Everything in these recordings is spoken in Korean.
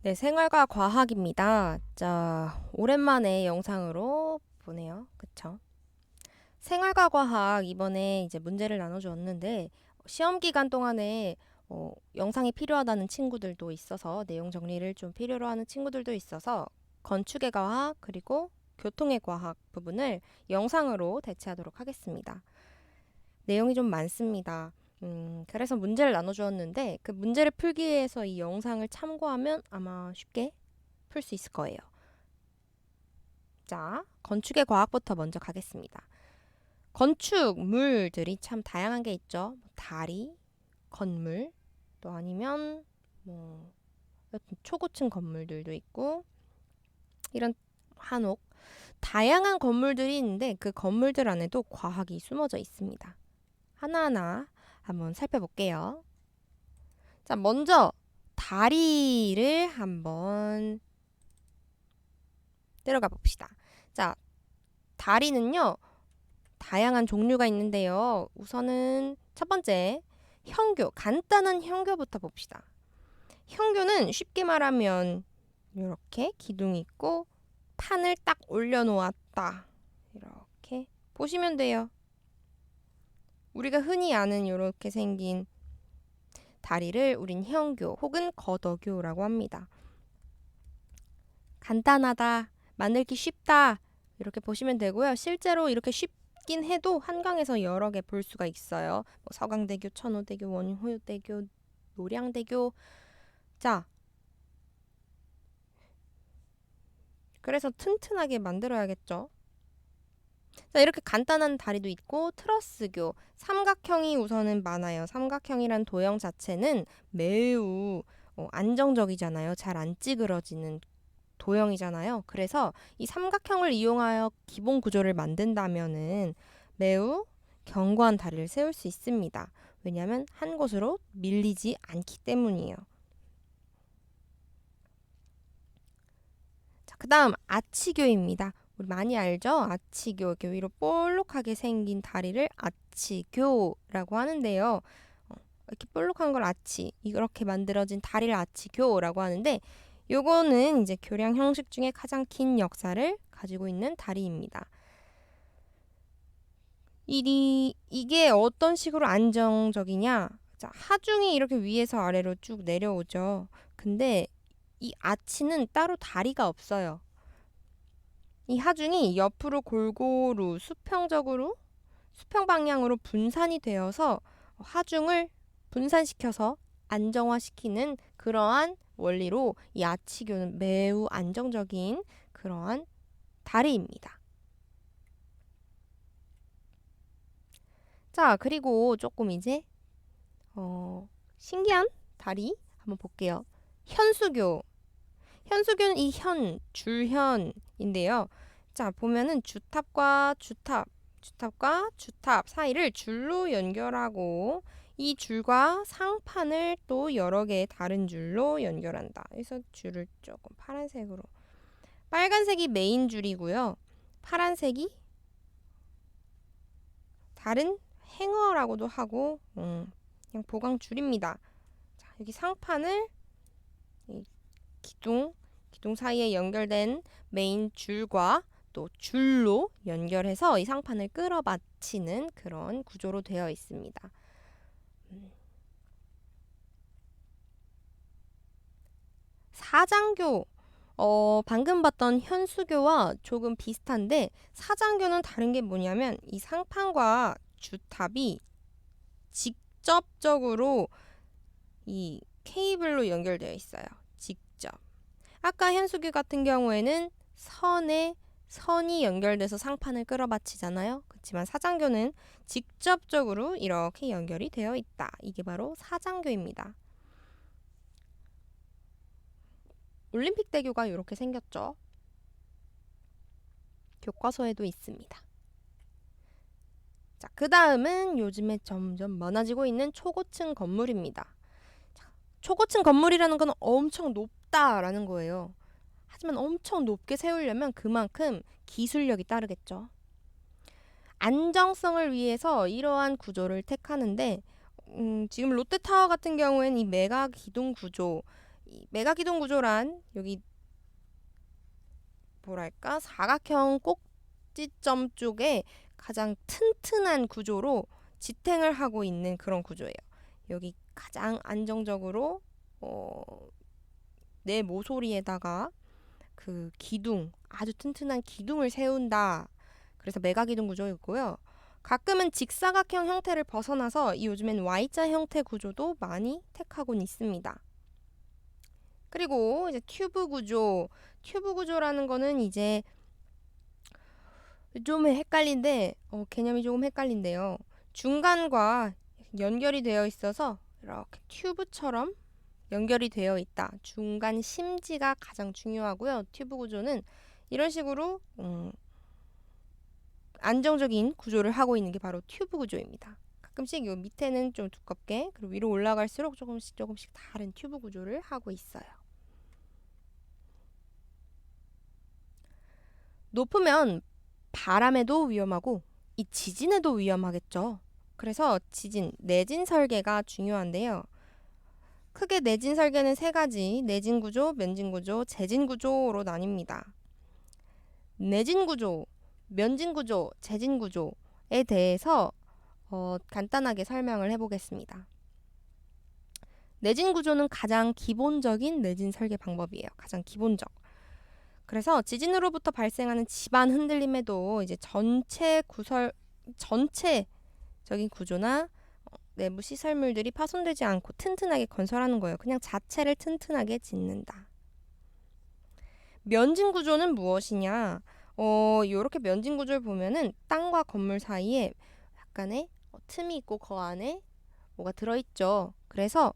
네, 생활과 과학입니다. 자, 오랜만에 영상으로 보네요. 그쵸? 생활과 과학 이번에 이제 문제를 나눠주었는데 시험 기간 동안에 영상이 필요하다는 친구들도 있어서 내용 정리를 좀 필요로 하는 친구들도 있어서 건축의 과학 그리고 교통의 과학 부분을 영상으로 대체하도록 하겠습니다. 내용이 좀 많습니다. 그래서 문제를 나눠주었는데 그 문제를 풀기 위해서 이 영상을 참고하면 아마 쉽게 풀 수 있을 거예요. 자, 건축의 과학부터 먼저 가겠습니다. 건축물들이 참 다양한 게 있죠. 다리, 건물, 또 아니면 뭐 여튼 초고층 건물들도 있고 이런 한옥 다양한 건물들이 있는데 그 건물들 안에도 과학이 숨어져 있습니다. 하나하나 한번 살펴볼게요. 자, 먼저 다리를 한번 들어가 봅시다. 자, 다리는요, 다양한 종류가 있는데요. 우선은 첫 번째, 현교. 간단한 현교부터 봅시다. 현교는 쉽게 말하면 이렇게 기둥이 있고 판을 딱 올려놓았다. 이렇게 보시면 돼요. 우리가 흔히 아는 이렇게 생긴 다리를 우린 현교 혹은 거더교라고 합니다. 간단하다, 만들기 쉽다 이렇게 보시면 되고요. 실제로 이렇게 쉽긴 해도 한강에서 여러 개 볼 수가 있어요. 뭐 서강대교, 천호대교, 원효대교, 노량대교. 자, 그래서 튼튼하게 만들어야겠죠. 자, 이렇게 간단한 다리도 있고 트러스교, 삼각형이 우선은 많아요. 삼각형이란 도형 자체는 매우 안정적이잖아요. 잘 안 찌그러지는 도형이잖아요. 그래서 이 삼각형을 이용하여 기본 구조를 만든다면은 매우 견고한 다리를 세울 수 있습니다. 왜냐하면 한 곳으로 밀리지 않기 때문이에요. 자, 그 다음 아치교입니다. 우리 많이 알죠? 아치교, 이렇게 위로 볼록하게 생긴 다리를 아치교라고 하는데요. 이렇게 볼록한 걸 아치, 이렇게 만들어진 다리를 아치교라고 하는데 요거는 이제 교량 형식 중에 가장 긴 역사를 가지고 있는 다리입니다. 이게 어떤 식으로 안정적이냐? 자, 하중이 이렇게 위에서 아래로 쭉 내려오죠. 근데 이 아치는 따로 다리가 없어요. 이 하중이 옆으로 골고루 수평적으로 수평 방향으로 분산이 되어서 하중을 분산시켜서 안정화시키는 그러한 원리로 이 아치교는 매우 안정적인 그러한 다리입니다. 자, 그리고 조금 이제 신기한 다리 한번 볼게요. 현수교. 현수교는 이 줄현인데요. 자, 보면은 주탑과 주탑 사이를 줄로 연결하고 이 줄과 상판을 또 여러 개의 다른 줄로 연결한다. 그래서 줄을 조금 파란색으로. 빨간색이 메인 줄이고요. 파란색이 다른 행어라고도 하고 그냥 보강 줄입니다. 자, 여기 상판을 이 기둥 사이에 연결된 메인 줄과 또 줄로 연결해서 이 상판을 끌어받치는 그런 구조로 되어 있습니다. 사장교 방금 봤던 현수교와 조금 비슷한데 사장교는 다른 게 뭐냐면 이 상판과 주탑이 직접적으로 이 케이블로 연결되어 있어요. 직접. 아까 현수교 같은 경우에는 선이 연결돼서 상판을 끌어받치잖아요. 그렇지만 사장교는 직접적으로 이렇게 연결이 되어 있다. 이게 바로 사장교입니다. 올림픽대교가 이렇게 생겼죠. 교과서에도 있습니다. 자, 그 다음은 요즘에 점점 많아지고 있는 초고층 건물입니다. 자, 초고층 건물이라는 건 엄청 높다라는 거예요. 하지만 엄청 높게 세우려면 그만큼 기술력이 따르겠죠. 안정성을 위해서 이러한 구조를 택하는데 지금 롯데타워 같은 경우에는 이 메가 기둥 구조 이 메가기둥 구조란 여기 뭐랄까 사각형 꼭지점 쪽에 가장 튼튼한 구조로 지탱을 하고 있는 그런 구조예요. 여기 가장 안정적으로 내 모서리에다가 그 기둥, 아주 튼튼한 기둥을 세운다. 그래서 메가기둥 구조였고요. 가끔은 직사각형 형태를 벗어나서 이 요즘엔 Y자 형태 구조도 많이 택하곤 있습니다. 그리고 이제 튜브 구조. 튜브 구조라는 거는 이제 좀 헷갈린데 개념이 조금 헷갈린데요. 중간과 연결이 되어 있어서 이렇게 튜브처럼 연결이 되어 있다. 중간 심지가 가장 중요하고요. 튜브 구조는 이런 식으로 안정적인 구조를 하고 있는 게 바로 튜브 구조입니다. 가끔씩 요 밑에는 좀 두껍게 그리고 위로 올라갈수록 조금씩 다른 튜브 구조를 하고 있어요. 높으면 바람에도 위험하고 이 지진에도 위험하겠죠. 그래서 지진, 내진 설계가 중요한데요. 크게 내진 설계는 세 가지, 내진 구조, 면진 구조, 재진 구조로 나뉩니다. 내진 구조, 면진 구조, 재진 구조에 대해서 간단하게 설명을 해보겠습니다. 내진 구조는 가장 기본적인 내진 설계 방법이에요. 가장 기본적. 그래서 지진으로부터 발생하는 집안 흔들림에도 이제 전체적인 구조나 내부 시설물들이 파손되지 않고 튼튼하게 건설하는 거예요. 그냥 자체를 튼튼하게 짓는다. 면진 구조는 무엇이냐? 요렇게 면진 구조를 보면은 땅과 건물 사이에 약간의 틈이 있고 그 안에 뭐가 들어있죠. 그래서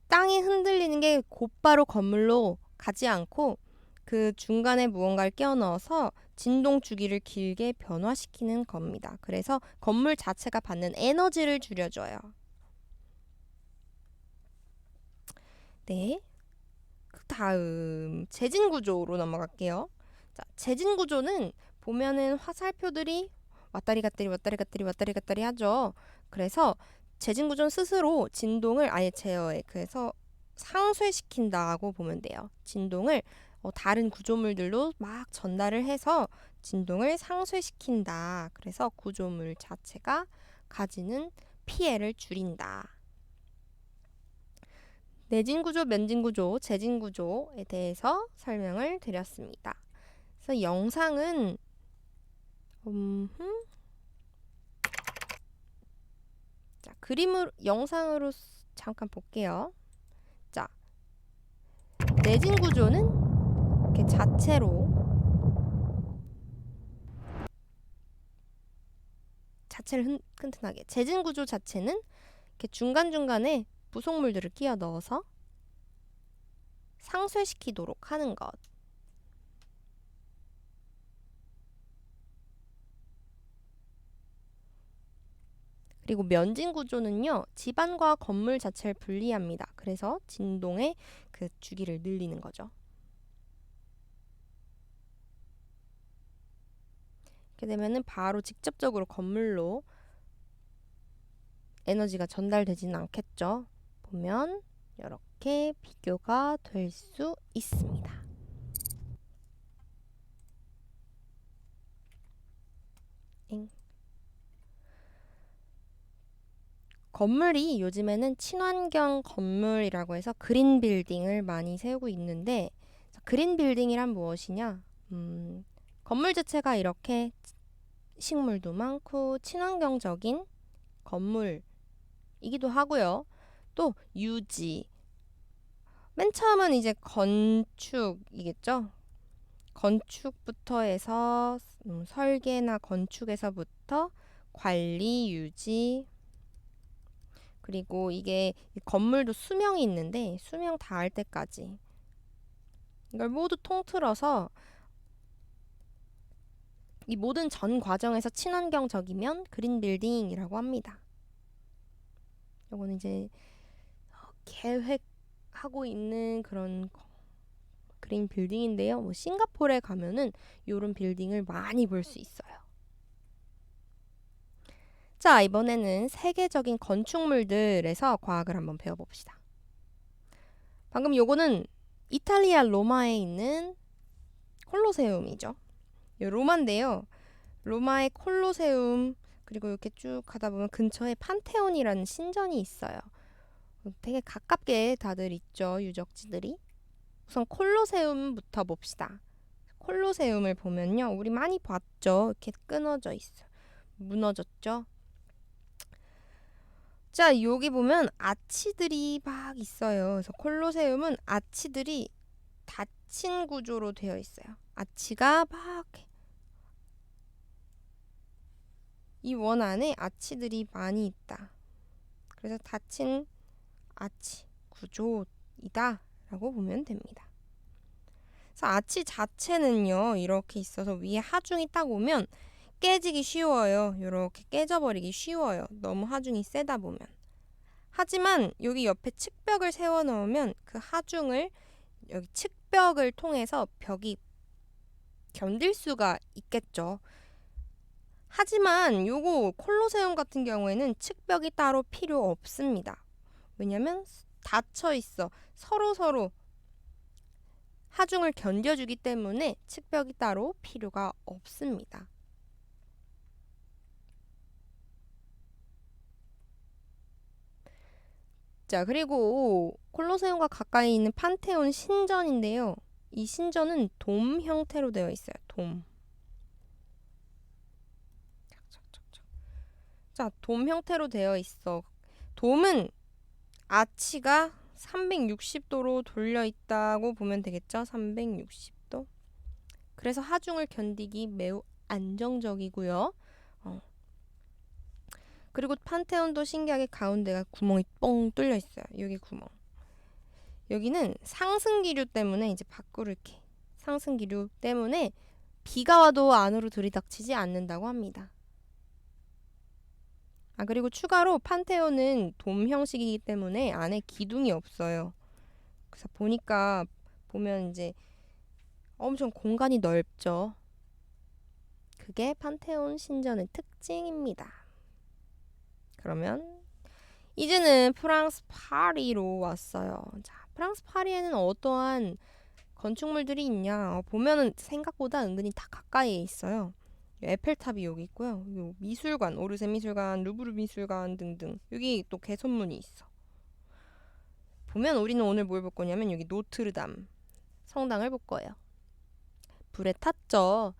땅이 흔들리는 게 곧바로 건물로 가지 않고 그 중간에 무언가를 끼워 넣어서 진동 주기를 길게 변화시키는 겁니다. 그래서 건물 자체가 받는 에너지를 줄여줘요. 네. 그 다음 재진 구조로 넘어갈게요. 자, 재진 구조는 보면은 화살표들이 왔다리 갔다리 하죠. 그래서 재진 구조는 스스로 진동을 아예 제어해. 그래서 상쇄시킨다고 보면 돼요. 진동을 다른 구조물들로 막 전달을 해서 진동을 상쇄시킨다. 그래서 구조물 자체가 가지는 피해를 줄인다. 내진 구조, 면진 구조, 재진 구조에 대해서 설명을 드렸습니다. 그래서 영상은 자, 영상으로 잠깐 볼게요. 자, 내진 구조는 이렇게 자체를 튼튼하게. 재진 구조 자체는 이렇게 중간중간에 부속물들을 끼워 넣어서 상쇄시키도록 하는 것. 그리고 면진 구조는요, 집안과 건물 자체를 분리합니다. 그래서 진동의 그 주기를 늘리는 거죠. 이렇게 되면은 바로 직접적으로 건물로 에너지가 전달되지는 않겠죠. 보면 이렇게 비교가 될 수 있습니다. 건물이 요즘에는 친환경 건물이라고 해서 그린 빌딩을 많이 세우고 있는데, 그린 빌딩이란 무엇이냐? 건물 자체가 이렇게 식물도 많고 친환경적인 건물이기도 하고요. 또 유지. 맨 처음은 이제 건축이겠죠. 건축부터 해서 설계나 건축에서부터 관리, 유지, 그리고 이게 건물도 수명이 있는데 수명 다할 때까지 이걸 모두 통틀어서 이 모든 전 과정에서 친환경적이면 그린 빌딩이라고 합니다. 이거는 이제 계획하고 있는 그런 그린 빌딩인데요. 뭐 싱가포르에 가면은 이런 빌딩을 많이 볼 수 있어요. 자, 이번에는 세계적인 건축물들에서 과학을 한번 배워봅시다. 방금 요거는 이탈리아 로마에 있는 콜로세움이죠. 로마인데요. 로마의 콜로세움 그리고 이렇게 쭉 가다 보면 근처에 판테온이라는 신전이 있어요. 되게 가깝게 다들 있죠, 유적지들이. 우선 콜로세움부터 봅시다. 콜로세움을 보면요, 우리 많이 봤죠. 이렇게 끊어져 있어요. 무너졌죠. 자, 여기 보면 아치들이 막 있어요. 그래서 콜로세움은 아치들이 닫힌 구조로 되어 있어요. 아치가 막 이 원 안에 아치들이 많이 있다. 그래서 닫힌 아치 구조이다 라고 보면 됩니다. 그래서 아치 자체는요, 이렇게 있어서 위에 하중이 딱 오면 깨지기 쉬워요. 이렇게 깨져버리기 쉬워요. 너무 하중이 세다 보면. 하지만 여기 옆에 측벽을 세워 넣으면 그 하중을 여기 측벽을 통해서 벽이 견딜 수가 있겠죠. 하지만 요거 콜로세움 같은 경우에는 측벽이 따로 필요 없습니다. 왜냐면 닫혀 있어. 서로 하중을 견뎌주기 때문에 측벽이 따로 필요가 없습니다. 자, 그리고 콜로세움과 가까이 있는 판테온 신전인데요. 이 신전은 돔 형태로 되어 있어요. 돔. 자, 돔 형태로 되어 있어. 돔은 아치가 360도로 돌려 있다고 보면 되겠죠? 360도. 그래서 하중을 견디기 매우 안정적이고요. 그리고 판테온도 신기하게 가운데가 구멍이 뻥 뚫려 있어요. 여기 구멍. 여기는 상승기류 때문에 이제 밖으로 이렇게 상승기류 때문에 비가 와도 안으로 들이닥치지 않는다고 합니다. 그리고 추가로 판테온은 돔 형식이기 때문에 안에 기둥이 없어요. 그래서 보면 이제 엄청 공간이 넓죠. 그게 판테온 신전의 특징입니다. 그러면 이제는 프랑스 파리로 왔어요. 자, 프랑스 파리에는 어떠한 건축물들이 있냐? 보면은 생각보다 은근히 다 가까이에 있어요. 에펠탑이 여기 있고요. 요 미술관, 오르세 미술관, 루브르 미술관 등등. 여기 또 개선문이 있어. 보면 우리는 오늘 뭘 볼 거냐면 여기 노트르담 성당을 볼 거예요. 불에 탔죠.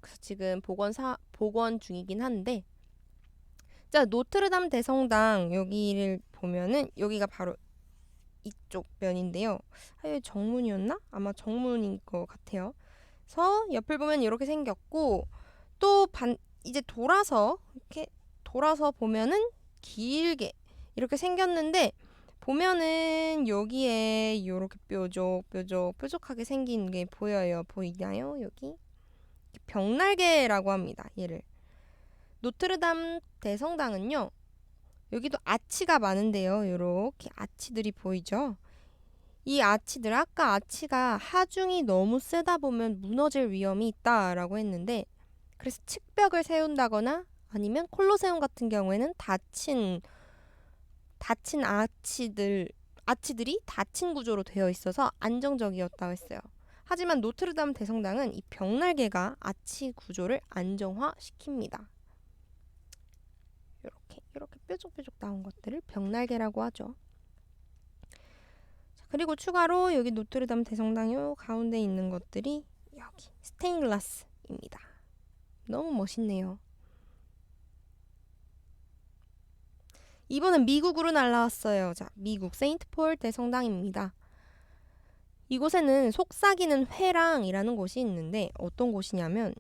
그래서 지금 복원 중이긴 한데, 자, 노트르담 대성당 여기를 보면은 여기가 바로 이쪽 면인데요. 여기 정문이었나? 아마 정문인 것 같아요. 그래서 옆을 보면 이렇게 생겼고, 또 이제 이렇게 돌아서 보면은 길게 이렇게 생겼는데, 보면은 여기에 이렇게 뾰족하게 생긴 게 보여요. 보이나요? 여기 벽날개라고 합니다. 얘를. 노트르담 대성당은요, 여기도 아치가 많은데요. 이렇게 아치들이 보이죠? 이 아치들, 아까 아치가 하중이 너무 세다 보면 무너질 위험이 있다라고 했는데, 그래서 측벽을 세운다거나 아니면 콜로세움 같은 경우에는 닫힌 아치들이 닫힌 구조로 되어 있어서 안정적이었다고 했어요. 하지만 노트르담 대성당은 이 벽날개가 아치 구조를 안정화시킵니다. 이렇게 뾰족뾰족 나온 것들을 벽날개라고 하죠. 자, 그리고 추가로 여기 노트르담 대성당 요 가운데 있는 것들이 여기 스테인글라스입니다. 너무 멋있네요. 이번엔 미국으로 날라왔어요. 자, 미국 세인트폴 대성당입니다. 이곳에는 속삭이는 회랑이라는 곳이 있는데 어떤 곳이냐면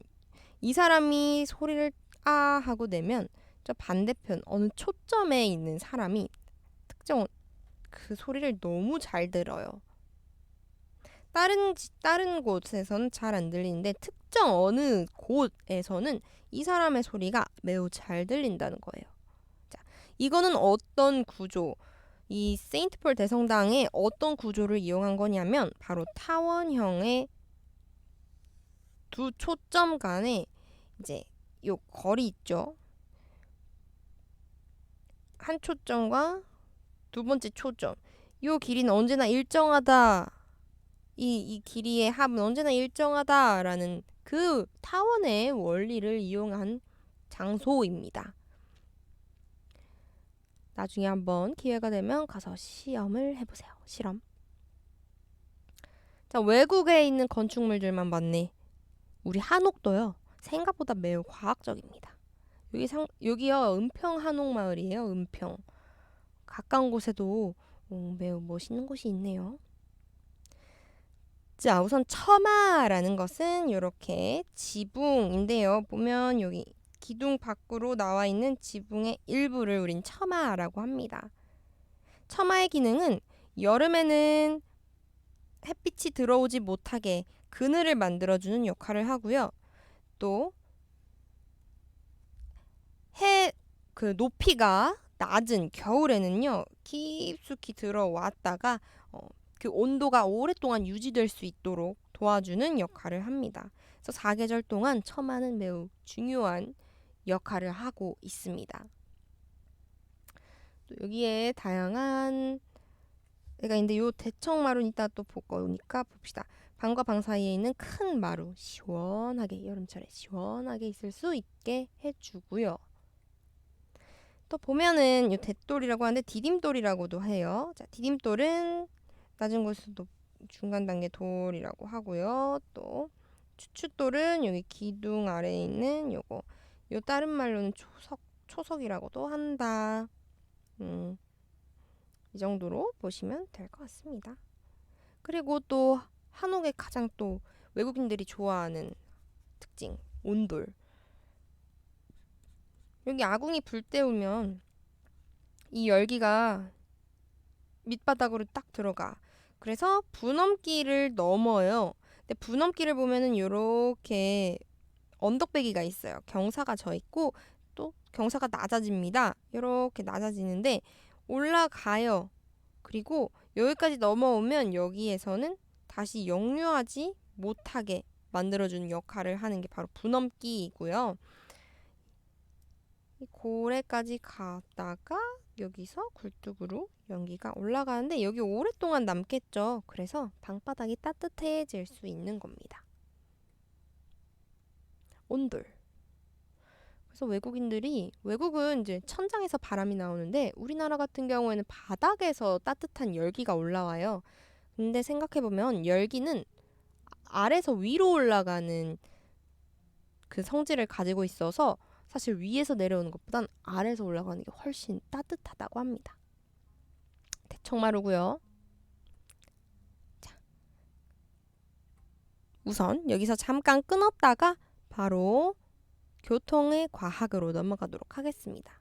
이 사람이 소리를 아 하고 내면 저 반대편 어느 초점에 있는 사람이 특정 그 소리를 너무 잘 들어요. 다른 곳에서는 잘 안 들리는데 특정 어느 곳에서는 이 사람의 소리가 매우 잘 들린다는 거예요. 자, 이거는 어떤 구조, 이 세인트폴 대성당의 어떤 구조를 이용한 거냐면 바로 타원형의 두 초점 간에 이제 요 거리 있죠. 한 초점과 두 번째 초점, 요 길이는 언제나 일정하다. 이 길이의 합은 언제나 일정하다라는 그 타원의 원리를 이용한 장소입니다. 나중에 한번 기회가 되면 가서 시험을 해보세요. 실험. 자, 외국에 있는 건축물들만 봤네. 우리 한옥도요. 생각보다 매우 과학적입니다. 여기요, 은평 한옥마을이에요. 은평. 가까운 곳에도 매우 멋있는 곳이 있네요. 자, 우선 처마라는 것은 이렇게 지붕인데요. 보면 여기 기둥 밖으로 나와 있는 지붕의 일부를 우린 처마라고 합니다. 처마의 기능은 여름에는 햇빛이 들어오지 못하게 그늘을 만들어주는 역할을 하고요. 또 그 높이가 낮은 겨울에는요, 깊숙이 들어왔다가 그 온도가 오랫동안 유지될 수 있도록 도와주는 역할을 합니다. 그래서 사계절 동안 처마는 매우 중요한 역할을 하고 있습니다. 또 여기에 다양한 근데 요 대청마루는 이따 또 볼 거니까 봅시다. 방과 방 사이에 있는 큰 마루 시원하게 여름철에 시원하게 있을 수 있게 해주고요. 또 보면은 요 대돌이라고 하는데 디딤돌이라고도 해요. 자, 디딤돌은 낮은 곳에서도 중간 단계 돌이라고 하고요. 또 추춧돌은 여기 기둥 아래에 있는 요거. 요 다른 말로는 초석이라고도 한다. 이 정도로 보시면 될 것 같습니다. 그리고 또 한옥의 가장 또 외국인들이 좋아하는 특징, 온돌. 여기 아궁이 불 때우면 이 열기가 밑바닥으로 딱 들어가. 그래서 분엄기를 넘어요. 근데 분엄기를 보면은 요렇게 언덕배기가 있어요. 경사가 져 있고 또 경사가 낮아집니다. 요렇게 낮아지는데 올라가요. 그리고 여기까지 넘어오면 여기에서는 다시 역류하지 못하게 만들어주는 역할을 하는 게 바로 분엄기이고요. 이 고래까지 갔다가 여기서 굴뚝으로 연기가 올라가는데 여기 오랫동안 남겠죠. 그래서 방바닥이 따뜻해질 수 있는 겁니다. 온돌. 그래서 외국은 이제 천장에서 바람이 나오는데 우리나라 같은 경우에는 바닥에서 따뜻한 열기가 올라와요. 근데 생각해보면 열기는 아래서 위로 올라가는 그 성질을 가지고 있어서 사실 위에서 내려오는 것보단 아래에서 올라가는 게 훨씬 따뜻하다고 합니다. 대청마루고요. 자, 우선 여기서 잠깐 끊었다가 바로 교통의 과학으로 넘어가도록 하겠습니다.